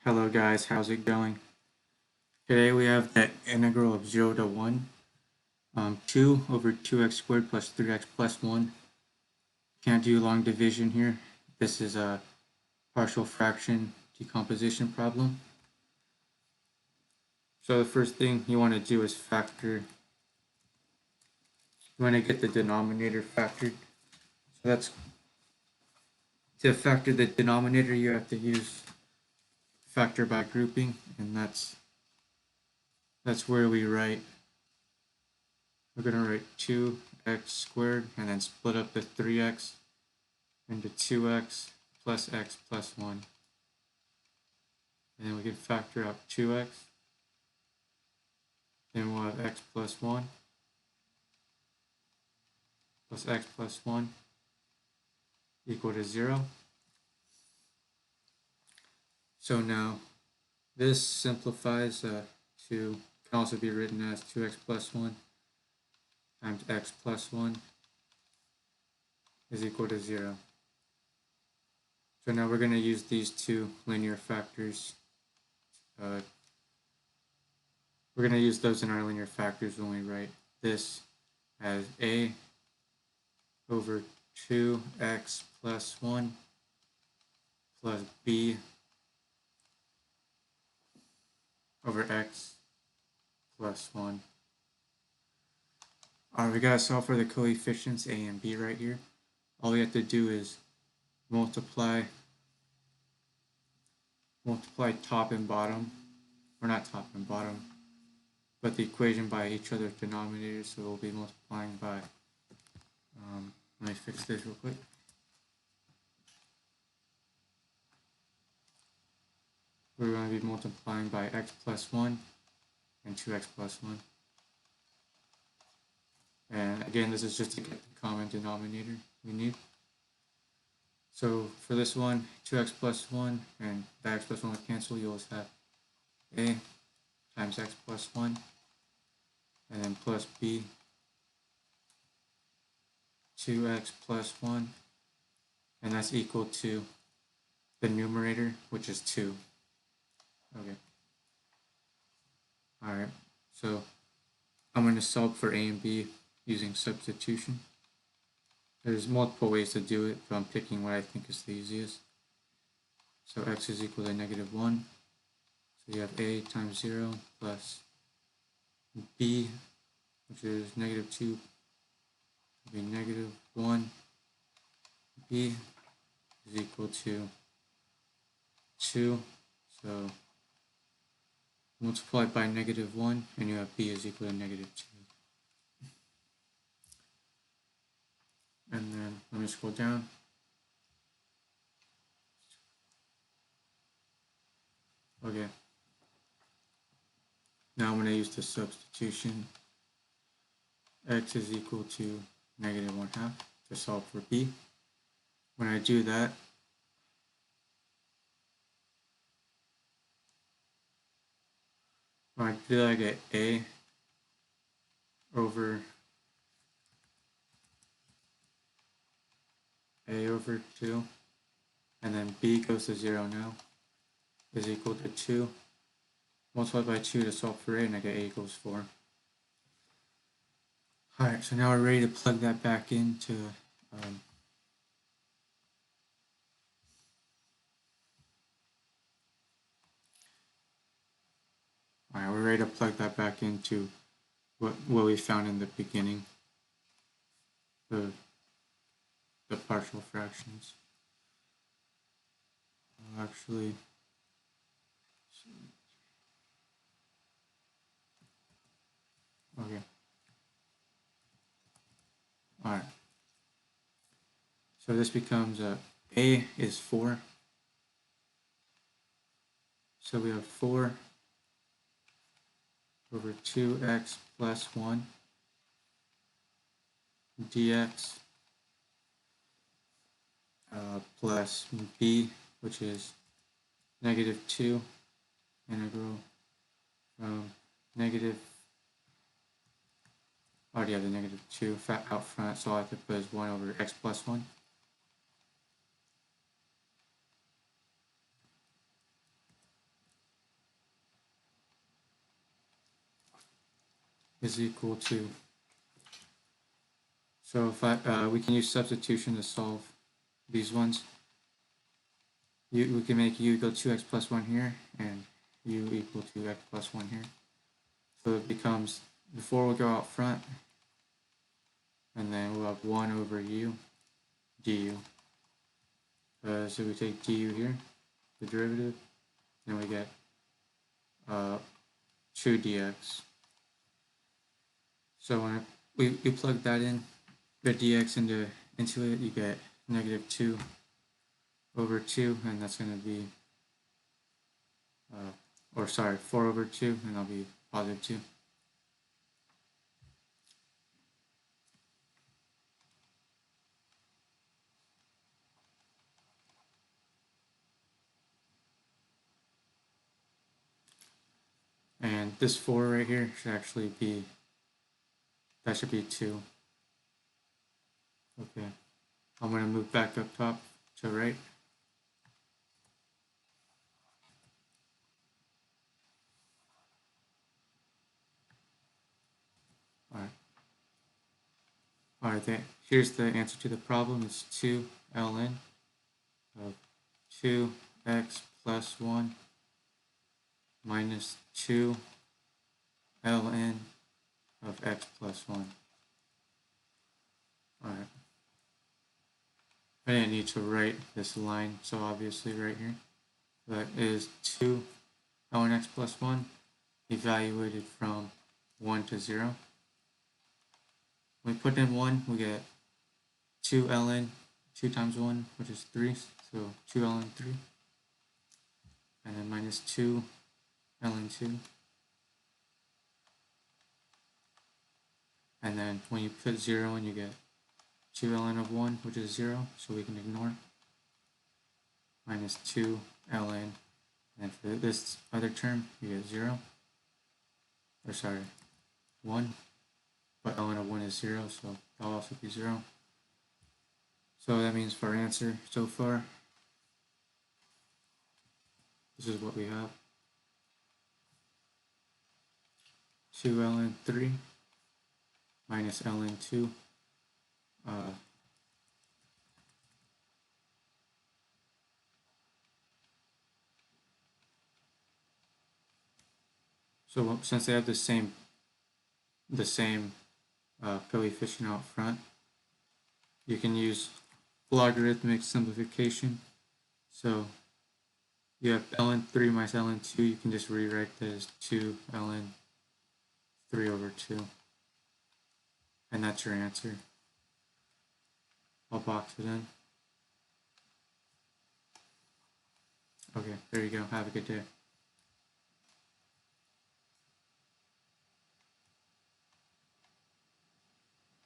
Hello guys, how's it going? Today we have the integral of 0 to 1, 2 over 2x squared plus 3x plus 1. Can't do long division here. This is a partial fraction decomposition problem. So the first thing you want to do is you want to get the denominator factored. So to factor the denominator you have to use factor by grouping, and that's where we're going to write 2x squared and then split up the 3x into 2x plus x plus 1. And then we can factor out 2x. Then we'll have x plus 1 plus x plus 1 equal to 0. So now this simplifies to, can also be written as 2x plus 1 times x plus 1 is equal to 0. So now we're going to use these two linear factors. We're going to use those in our linear factors when we write this as a over 2x plus 1 plus b over x plus 1. Alright, we got to solve for the coefficients a and b right here. All we have to do is multiply top and bottom, or not top and bottom, but the equation by each other's denominators. So we'll be multiplying by, let me fix this real quick. We're going to be multiplying by x plus 1 and 2x plus 1. And again, this is just to get the common denominator we need. So for this one, 2x plus 1 and the x plus 1 will cancel. You'll just have a times x plus 1 and then plus b 2x plus 1, and that's equal to the numerator, which is 2. Okay. Alright, so I'm going to solve for a and b using substitution. There's multiple ways to do it, but I'm picking what I think is the easiest. So x is equal to -1. So you have a times 0 plus b, which is -2, will be -1. B is equal to 2. So multiply by -1, and you have b is equal to -2. And then let me scroll down. Okay. Now I'm going to use the substitution. X is equal to -1/2 to solve for b. When I do that, I get a over 2, and then b goes to 0 now, is equal to 2. Multiply by 2 to solve for a, and I get a equals 4. Alright, so now we're ready to plug that back into what we found in the beginning, the partial fractions. Actually, okay. Alright. So this becomes a is 4. So we have 4 over 2x plus 1 dx plus b, which is -2 integral from negative, I already have the -2 out front, so all I have to put is 1 over x plus 1. is equal to, so if we can use substitution to solve these ones. We can make u equal to x plus 1 here, and u equal to x plus 1 here. So it becomes, before we'll go out front, and then we'll have 1 over u du. So we take du here, the derivative, and we get 2 dx. So when we plug that in, the dx into it, you get negative 2 over 2, and that's going to be, 4 over 2, and that'll be positive 2. And this 4 right here should actually be, that should be 2. Okay, I'm going to move back up top to right. Alright, here's the answer to the problem. It's 2 ln of 2x plus 1 minus 2 ln of x plus 1. Alright. I didn't need to write this line so obviously right here. That is 2 ln x plus 1 evaluated from 1 to 0. When we put in 1, we get 2 ln, 2 times 1, which is 3, so 2 ln 3. And then minus 2 ln 2. And then when you put 0 in, you get 2 ln of 1, which is 0, so we can ignore. Minus 2 ln, and for this other term, you get 0. Or sorry, 1. But ln of 1 is 0, so that'll also be 0. So that means for our answer so far, this is what we have. 2 ln 3 minus ln 2. So since they have the same coefficient out front, you can use logarithmic simplification. So you have ln 3 minus ln 2, you can just rewrite that as 2 ln 3 over 2. And that's your answer. I'll box it in. Okay, there you go. Have a good day.